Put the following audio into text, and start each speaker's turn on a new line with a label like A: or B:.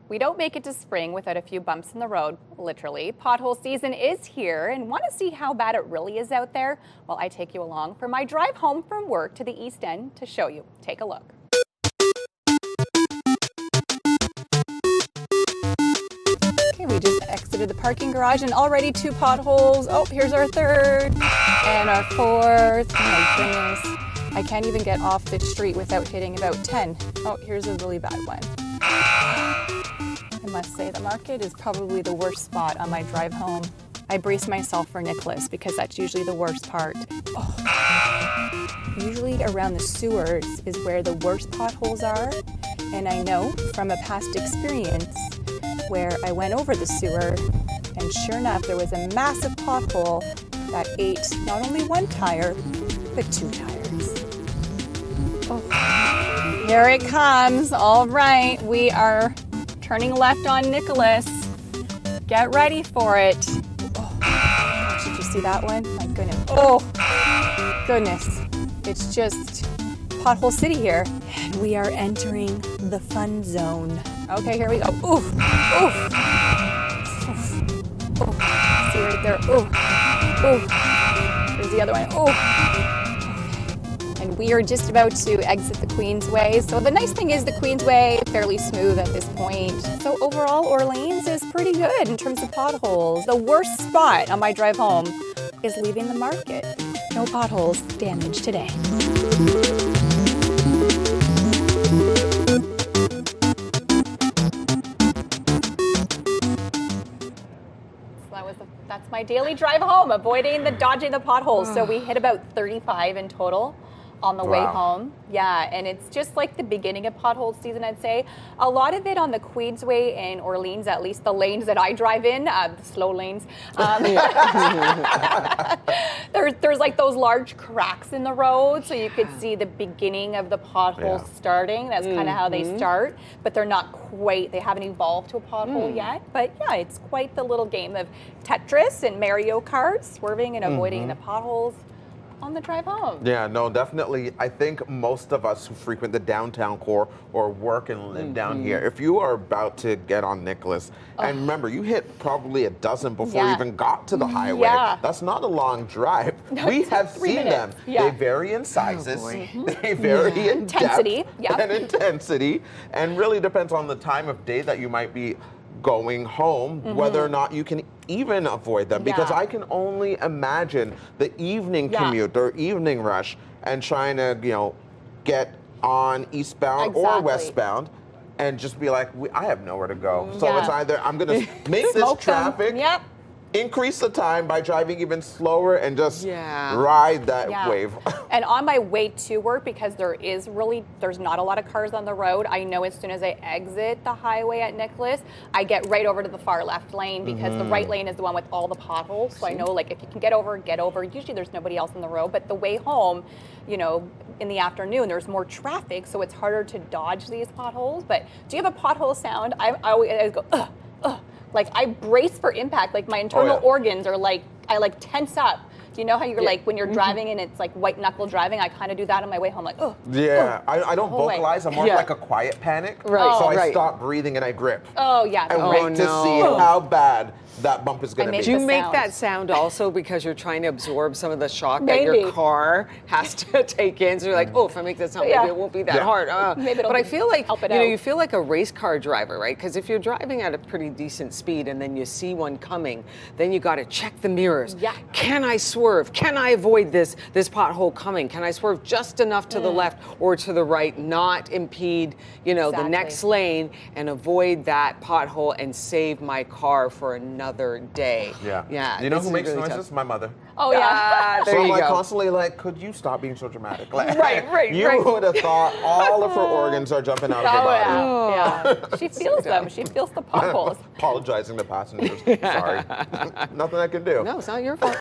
A: We don't make it to spring without a few bumps in the road, literally. Pothole season is here, and want to see how bad it really is out there? Well, I take you along for my drive home from work to the East End to show you. Take a look. Okay, we just exited the parking garage and already 2 potholes. Oh, here's our 3rd and our 4th. Oh my goodness. I can't even get off the street without hitting about 10. Oh, here's a really bad one. I must say the market is probably the worst spot on my drive home. I brace myself for Nicholas because that's usually the worst part. Oh. Usually around the sewers is where the worst potholes are, and I know from a past experience where I went over the sewer and sure enough there was a massive pothole that ate not only 1 tire but 2 tires. Oh. Here it comes. All right, we are turning left on Nicholas. Get ready for it. Oh, did you see that one? My goodness. Oh, goodness. It's just Pothole City here. And we are entering the fun zone. Okay, here we go. Oof, oof, oof. Oh, see right there. Oof, oof. There's the other one. Oof. And we are just about to exit the Queensway. So the nice thing is the Queensway, fairly smooth at this point. So overall, Orleans is pretty good in terms of potholes. The worst spot on my drive home is leaving the market. No potholes damaged today. So that's my daily drive home, dodging the potholes. So we hit about 35 in total on the way home. Yeah, and it's just like the beginning of pothole season, I'd say. A lot of it on the Queensway in Orleans, at least the lanes that I drive in, the slow lanes. There's like those large cracks in the road, so you could see the beginning of the potholes starting. That's kind of how they start, but they're not quite, they haven't evolved to a pothole yet. But yeah, it's quite the little game of Tetris and Mario Kart, swerving and avoiding the potholes on the drive home.
B: Yeah, no, definitely. I think most of us who frequent the downtown core or work and live down here, if you are about to get on Nicholas, and remember, you hit probably a dozen before you even got to the highway. That's not a long drive. No, we have seen them. They vary in sizes. They vary in
A: intensity.
B: Depth and intensity, and really depends on the time of day that you might be going home, whether or not you can even avoid them, because I can only imagine the evening commute or evening rush and trying to, get on eastbound or westbound and just be like, I have nowhere to go. So it's either I'm going to make this traffic, increase the time by driving even slower and just ride that wave.
A: And on my way to work, because there's not a lot of cars on the road, I know as soon as I exit the highway at Nicholas, I get right over to the far left lane, because the right lane is the one with all the potholes. So I know, like, if you can get over. Usually there's nobody else on the road, but the way home, in the afternoon, there's more traffic, so it's harder to dodge these potholes. But do you have a pothole sound? I always go, ugh, ugh. Like, I brace for impact. Like, my internal organs are like, I tense up. You know how you're like, when you're driving and it's like white knuckle driving, I kind of do that on my way home, like, oh.
B: Yeah, I don't vocalize. I'm more like a quiet panic. So I stop breathing and I grip.
A: Oh, yeah.
B: And wait to see how bad that bump is going to be.
C: Do you make that sound also because you're trying to absorb some of the shock that your car has to take in? So you're like, if I make that sound, maybe it won't be that hard. But I feel like, you feel like a race car driver, right? Because if you're driving at a pretty decent speed and then you see one coming, then you got to check the mirrors. Can I swerve? Can I avoid this pothole coming? Can I swerve just enough to the left or to the right, not impede, the next lane, and avoid that pothole and save my car for another day? Yeah.
B: You know who makes noises? Tough. My mother.
A: Oh, yeah.
B: So I'm constantly like, could you stop being so dramatic? Like, you would have thought all of her organs are jumping out of her body.
A: Yeah. She feels them. She feels the potholes.
B: Apologizing to passengers. Sorry. Nothing I can do.
C: No, it's not your fault.